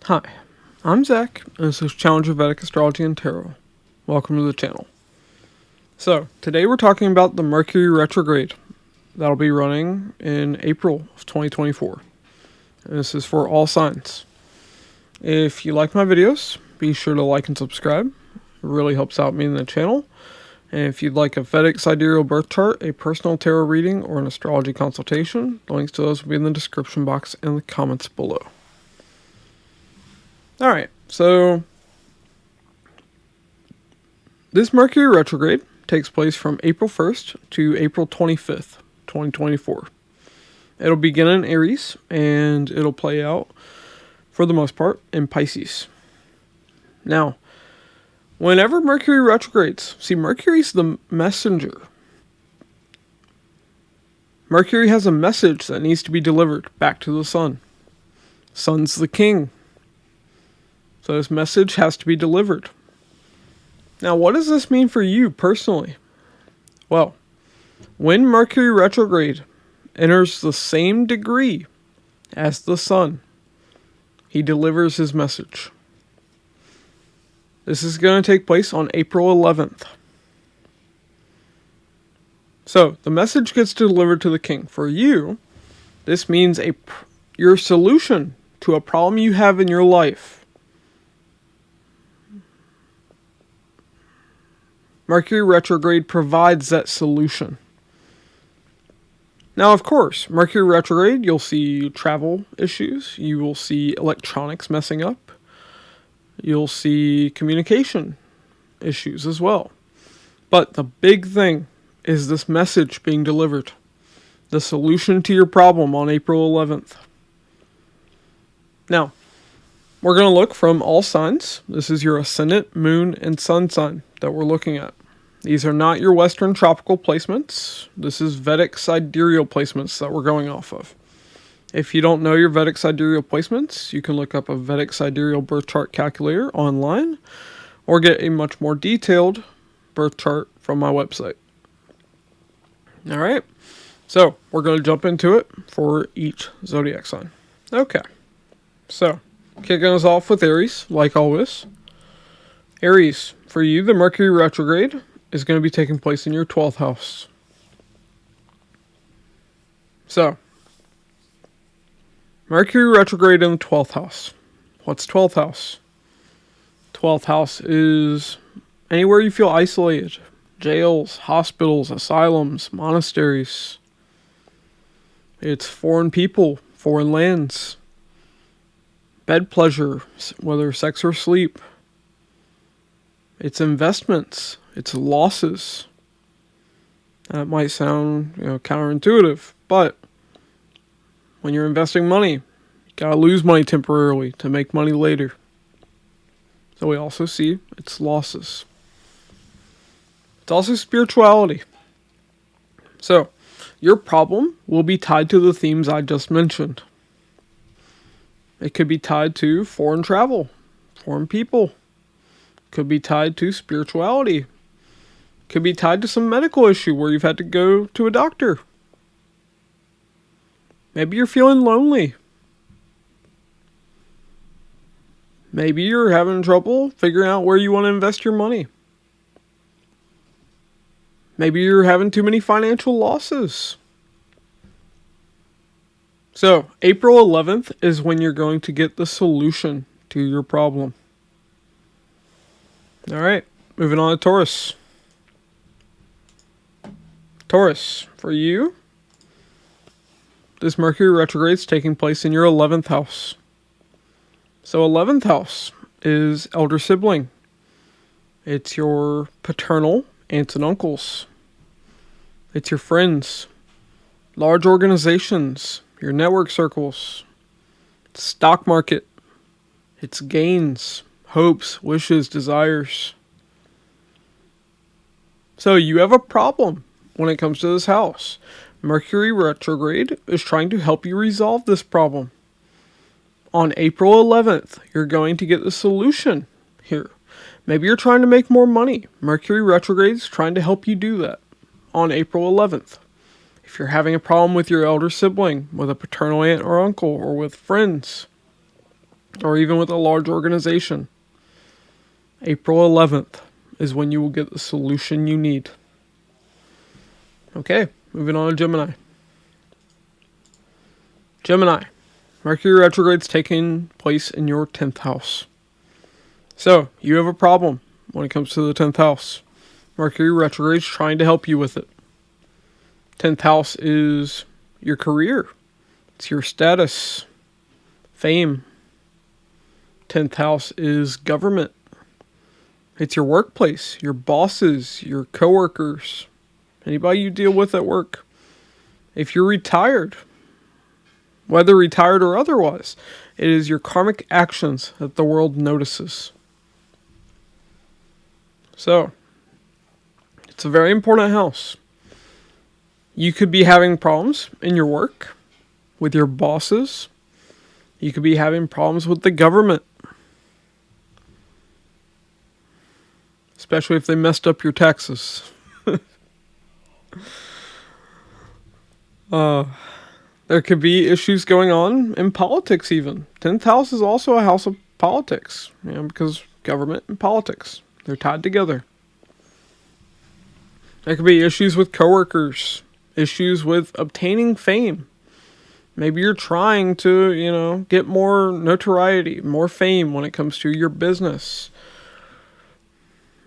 Hi, I'm Zach, and this is Challenger Vedic Astrology and Tarot. Welcome to the channel. So, today we're talking about the Mercury Retrograde. That'll be running in April of 2024. And this is for all signs. If you like my videos, be sure to like and subscribe. It really helps out me in the channel. And if you'd like a Vedic Sidereal birth chart, a personal tarot reading, or an astrology consultation, the links to those will be in the description box and the comments below. Alright, so this Mercury retrograde takes place from April 1st to April 25th, 2024. It'll begin in Aries, and it'll play out, for the most part, in Pisces. Now, whenever Mercury retrogrades, see, Mercury's the messenger. Mercury has a message that needs to be delivered back to the sun. Sun's the king. So this message has to be delivered. Now, what does this mean for you personally? Well, when Mercury retrograde enters the same degree as the sun, he delivers his message. This is going to take place on April 11th. So, the message gets delivered to the king. For you, this means your solution to a problem you have in your life. Mercury retrograde provides that solution. Now, of course, Mercury retrograde, you'll see travel issues. You will see electronics messing up. You'll see communication issues as well. But the big thing is this message being delivered. The solution to your problem on April 11th. Now, we're going to look from all signs. This is your ascendant, moon, and sun sign that we're looking at. These are not your Western tropical placements. This is Vedic Sidereal placements that we're going off of. If you don't know your Vedic Sidereal placements, you can look up a Vedic Sidereal birth chart calculator online or get a much more detailed birth chart from my website. Alright, so we're going to jump into it for each zodiac sign. Okay, so kicking us off with Aries, like always. Aries, for you, the Mercury retrograde is going to be taking place in your 12th house. So, Mercury retrograde in the 12th house. What's 12th house? 12th house is anywhere you feel isolated. Jails, hospitals, asylums, monasteries. It's foreign people, foreign lands. Bed pleasure, whether sex or sleep. It's investments. It's losses. That might sound, counterintuitive, but when you're investing money, you gotta lose money temporarily to make money later. So we also see it's losses. It's also spirituality. So your problem will be tied to the themes I just mentioned. It could be tied to foreign travel, foreign people. Could be tied to spirituality. Could be tied to some medical issue where you've had to go to a doctor. Maybe you're feeling lonely. Maybe you're having trouble figuring out where you want to invest your money. Maybe you're having too many financial losses. So, April 11th is when you're going to get the solution to your problem. Alright, moving on to Taurus. Taurus, for you, this Mercury retrograde is taking place in your 11th house. So 11th house is elder sibling. It's your paternal aunts and uncles. It's your friends, large organizations, your network circles, it's stock market, it's gains, hopes, wishes, desires. So you have a problem when it comes to this house. Mercury retrograde is trying to help you resolve this problem. On April 11th, you're going to get the solution here. Maybe you're trying to make more money. Mercury retrograde is trying to help you do that on April 11th. If you're having a problem with your elder sibling, with a paternal aunt or uncle, or with friends, or even with a large organization. April 11th is when you will get the solution you need. Okay, moving on to Gemini. Gemini, Mercury retrograde is taking place in your 10th house. So, you have a problem when it comes to the 10th house. Mercury retrograde is trying to help you with it. 10th house is your career. It's your status, fame. 10th house is government. It's your workplace, your bosses, your coworkers, anybody you deal with at work. If you're retired, whether retired or otherwise, it is your karmic actions that the world notices. So, it's a very important house. You could be having problems in your work, with your bosses. You could be having problems with the government. Especially if they messed up your taxes. There could be issues going on in politics even. 10th house is also a house of politics. Because government and politics, they're tied together. There could be issues with coworkers. Issues with obtaining fame. Maybe you're trying to, get more notoriety, more fame when it comes to your business.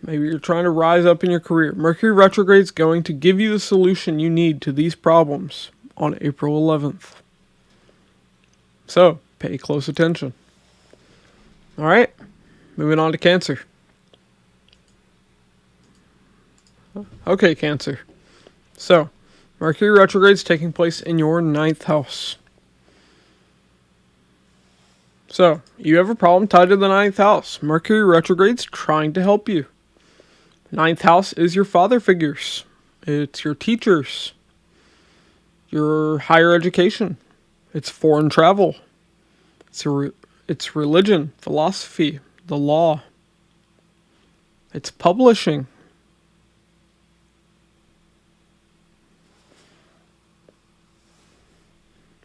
Maybe you're trying to rise up in your career. Mercury retrograde is going to give you the solution you need to these problems on April 11th. So, pay close attention. Alright, moving on to Cancer. Okay, Cancer. So, Mercury retrograde is taking place in your 9th house. So, you have a problem tied to the 9th house. Mercury retrograde is trying to help you. 9th house is your father figures. It's your teachers. Your higher education. It's foreign travel. It's religion, philosophy, the law. It's publishing.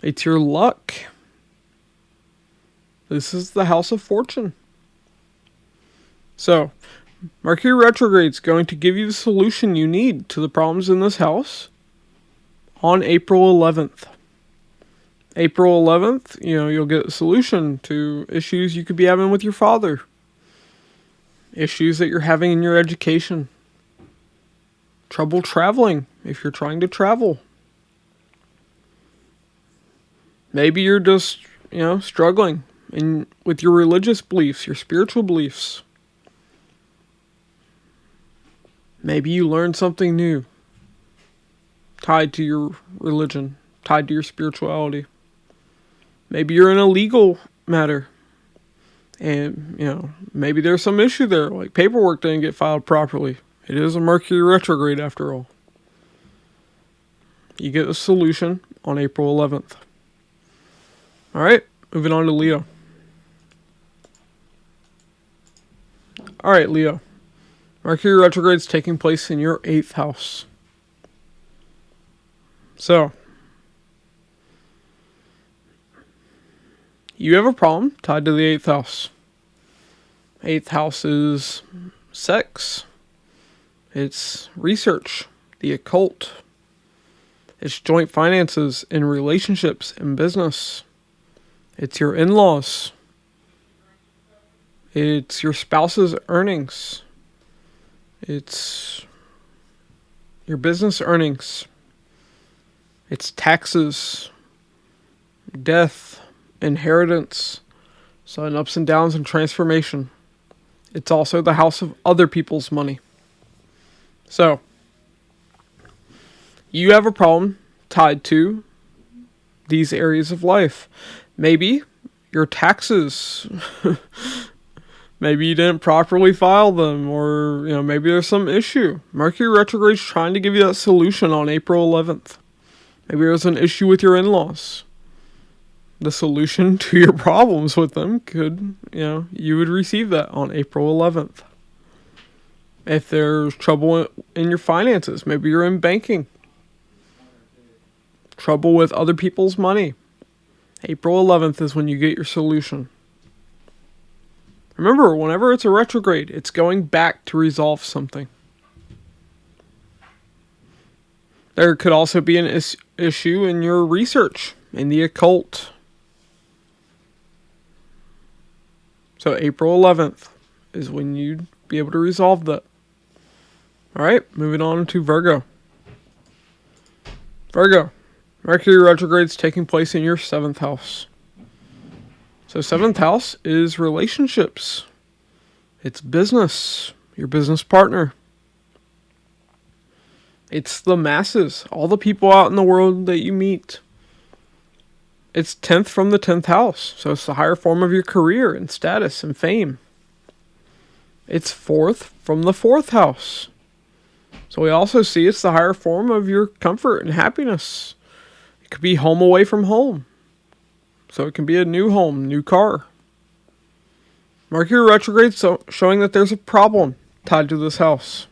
It's your luck. This is the house of fortune. So, Mercury retrograde is going to give you the solution you need to the problems in this house on April 11th. April 11th, you'll get a solution to issues you could be having with your father. Issues that you're having in your education. Trouble traveling if you're trying to travel. Maybe you're just, struggling with your religious beliefs, your spiritual beliefs. Maybe you learned something new tied to your religion, tied to your spirituality. Maybe you're in a legal matter and, maybe there's some issue there, like paperwork didn't get filed properly. It is a Mercury retrograde after all. You get a solution on April 11th. Alright, moving on to Leo. Alright, Leo. Mercury retrograde is taking place in your 8th house. So, you have a problem tied to the 8th house. 8th house is sex. It's research, the occult. It's joint finances in relationships and business. It's your in-laws. It's your spouse's earnings. It's your business earnings. It's taxes, death, inheritance, sudden ups and downs and transformation. It's also the house of other people's money. So, you have a problem tied to these areas of life. Maybe your taxes, maybe you didn't properly file them, or maybe there's some issue. Mercury retrograde is trying to give you that solution on April 11th. Maybe there's an issue with your in-laws. The solution to your problems with them could, you would receive that on April 11th. If there's trouble in your finances, maybe you're in banking. Trouble with other people's money. April 11th is when you get your solution. Remember, whenever it's a retrograde, it's going back to resolve something. There could also be an issue in your research, in the occult. So April 11th is when you'd be able to resolve that. Alright, moving on to Virgo. Virgo, Mercury retrograde is taking place in your 7th house. So 7th house is relationships. It's business, your business partner. It's the masses, all the people out in the world that you meet. It's 10th from the 10th house, so it's the higher form of your career and status and fame. It's 4th from the 4th house. So we also see it's the higher form of your comfort and happiness. It could be home away from home. So it can be a new home, new car. Mercury retrograde showing that there's a problem tied to this house.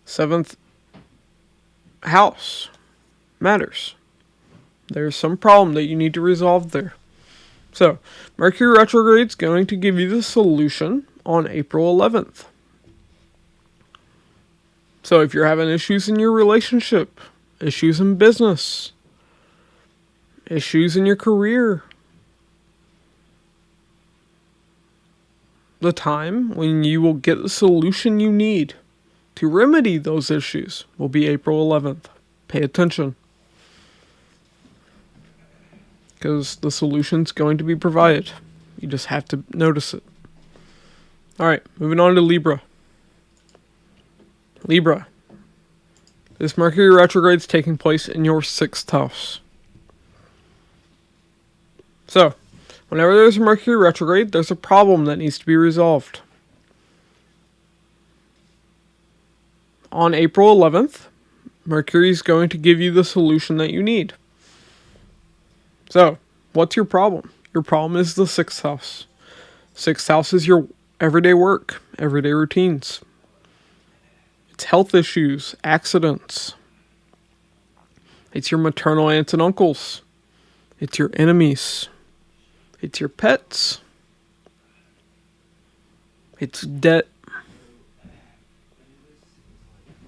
7th house matters. There's some problem that you need to resolve there. So, Mercury retrograde is going to give you the solution on April 11th. So, if you're having issues in your relationship, issues in business, issues in your career, the time when you will get the solution you need to remedy those issues will be April 11th. Pay attention, because the solution's going to be provided. You just have to notice it. Alright, moving on to Libra. Libra. This Mercury retrograde is taking place in your 6th house. So, whenever there's a Mercury retrograde, there's a problem that needs to be resolved. On April 11th, Mercury is going to give you the solution that you need. So, what's your problem? Your problem is the 6th house. 6th house is your everyday work, everyday routines. It's health issues, accidents. It's your maternal aunts and uncles. It's your enemies. It's your pets. It's debt.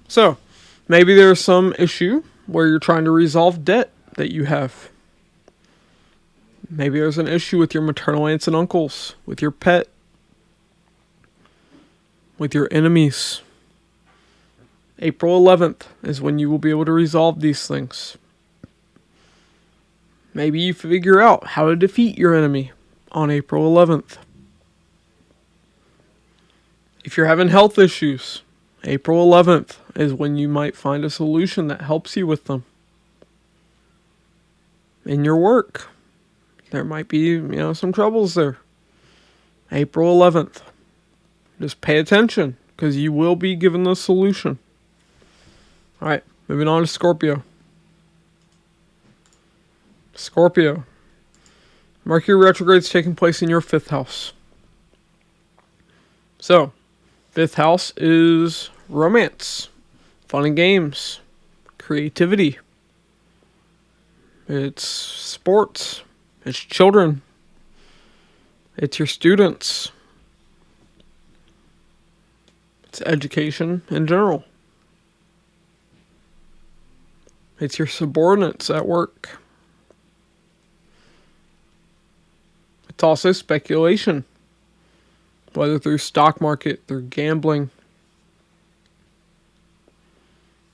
So, maybe there's some issue where you're trying to resolve debt that you have. Maybe there's an issue with your maternal aunts and uncles, with your pet, with your enemies. April 11th is when you will be able to resolve these things. Maybe you figure out how to defeat your enemy on April 11th. If you're having health issues, April 11th is when you might find a solution that helps you with them. In your work, there might be, some troubles there. April 11th. Just pay attention, because you will be given the solution. Alright, moving on to Scorpio. Scorpio. Mercury retrograde is taking place in your 5th house. So, 5th house is romance, fun and games, creativity. It's sports. It's children. It's your students. It's education in general. It's your subordinates at work. It's also speculation, whether through stock market, through gambling.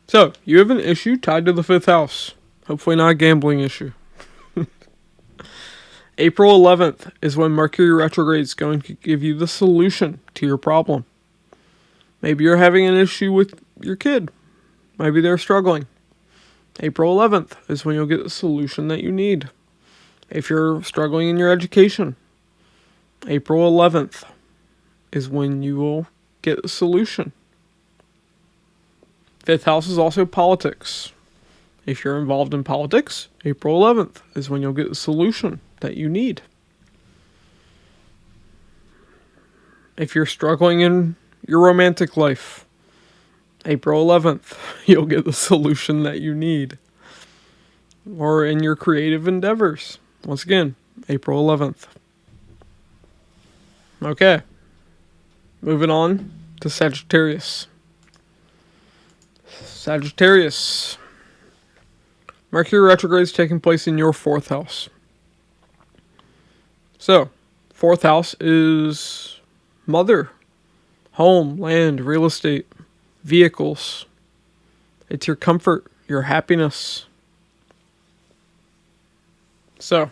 So, you have an issue tied to the 5th house. Hopefully not a gambling issue. April 11th is when Mercury retrograde is going to give you the solution to your problem. Maybe you're having an issue with your kid. Maybe they're struggling. April 11th is when you'll get the solution that you need. If you're struggling in your education, April 11th is when you will get the solution. 5th house is also politics. If you're involved in politics, April 11th is when you'll get the solution that you need. If you're struggling in your romantic life, April 11th, you'll get the solution that you need. Or in your creative endeavors, once again, April 11th. Okay. Moving on to Sagittarius. Sagittarius. Mercury retrograde is taking place in your 4th house. So, 4th house is mother, home, land, real estate, vehicles. It's your comfort, your happiness. So,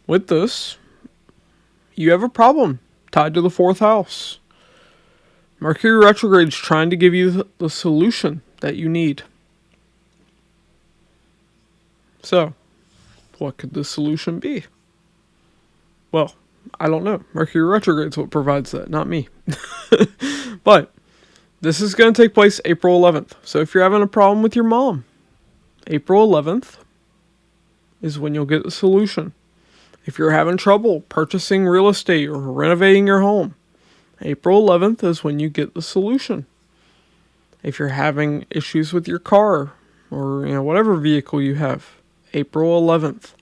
with this, you have a problem tied to the 4th house. Mercury retrograde is trying to give you the solution that you need. So, what could the solution be? Well, I don't know. Mercury retrograde is what provides that, not me. But this is going to take place April 11th. So if you're having a problem with your mom, April 11th is when you'll get the solution. If you're having trouble purchasing real estate or renovating your home, April 11th is when you get the solution. If you're having issues with your car or whatever vehicle you have, April 11th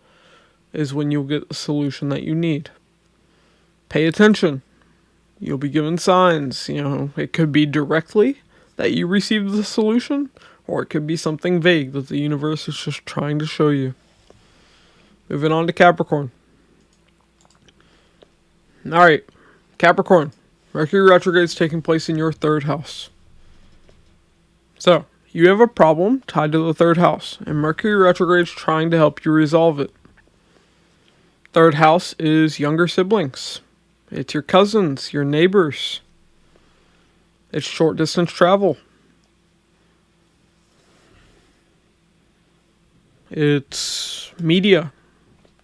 is when you'll get the solution that you need. Pay attention. You'll be given signs. It could be directly that you received the solution, or it could be something vague that the universe is just trying to show you. Moving on to Capricorn. Alright, Capricorn. Mercury retrograde is taking place in your 3rd house. So, you have a problem tied to the 3rd house, and Mercury retrograde is trying to help you resolve it. 3rd house is younger siblings. It's your cousins, your neighbors. It's short distance travel. It's media,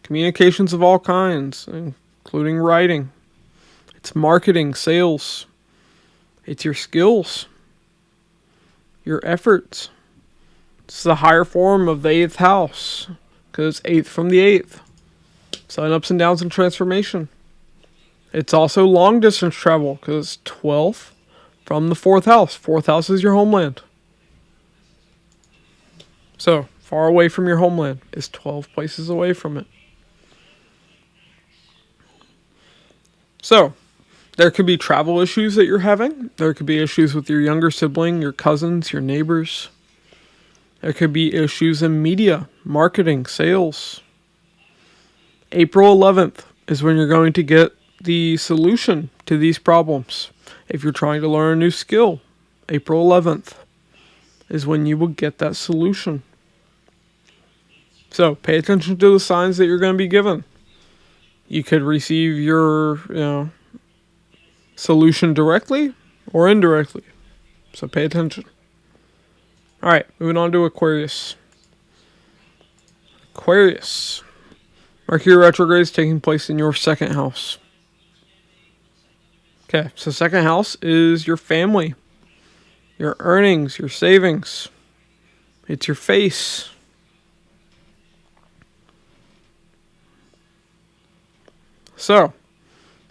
communications of all kinds, including writing. It's marketing, sales. It's your skills, your efforts. It's the higher form of the 8th house, because it's 8th from the 8th. Sun ups and downs and transformation. It's also long distance travel, because 12th from the 4th house. 4th house is your homeland. So, far away from your homeland is 12 places away from it. So, there could be travel issues that you're having. There could be issues with your younger sibling, your cousins, your neighbors. There could be issues in media, marketing, sales. April 11th is when you're going to get the solution to these problems. If you're trying to learn a new skill, April 11th is when you will get that solution. So pay attention to the signs that you're going to be given. You could receive your solution directly or indirectly. So pay attention. Alright, moving on to Aquarius. Aquarius. Mercury retrograde is taking place in your 2nd house. Okay, so 2nd house is your family, your earnings, your savings. It's your face. So,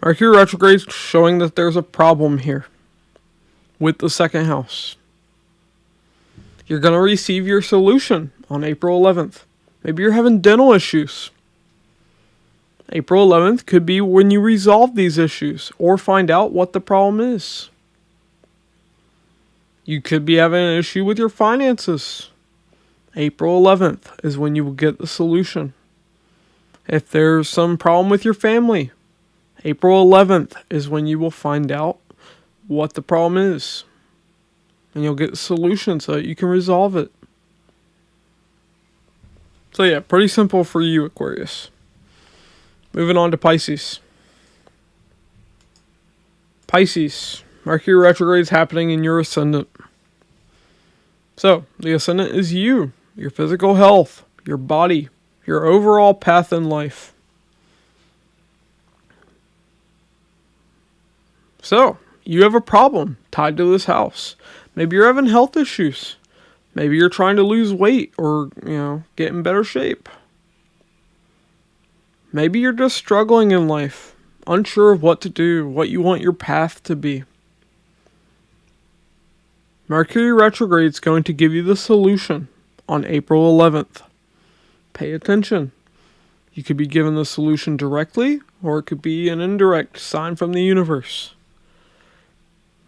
Mercury retrograde is showing that there's a problem here with the 2nd house. You're going to receive your solution on April 11th. Maybe you're having dental issues. April 11th could be when you resolve these issues or find out what the problem is. You could be having an issue with your finances. April 11th is when you will get the solution. If there's some problem with your family, April 11th is when you will find out what the problem is. And you'll get a solution so that you can resolve it. So yeah, pretty simple for you, Aquarius. Moving on to Pisces. Pisces. Mercury retrograde is happening in your ascendant. So, the ascendant is you, your physical health, your body, your overall path in life. So, you have a problem tied to this house. Maybe you're having health issues. Maybe you're trying to lose weight or, get in better shape. Maybe you're just struggling in life, unsure of what to do, what you want your path to be. Mercury retrograde is going to give you the solution on April 11th. Pay attention. You could be given the solution directly, or it could be an indirect sign from the universe.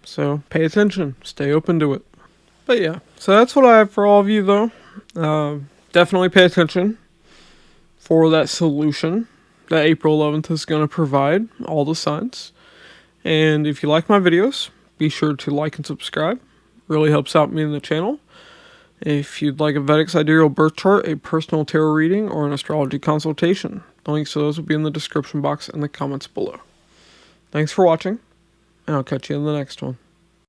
So pay attention, stay open to it. But yeah, so that's what I have for all of you though. Definitely pay attention for that solution that April 11th is going to provide all the signs. And if you like my videos, be sure to like and subscribe. Really helps out me in the channel. If you'd like a Vedic Sidereal birth chart, a personal tarot reading, or an astrology consultation, the links to those will be in the description box and the comments below. Thanks for watching, and I'll catch you in the next one.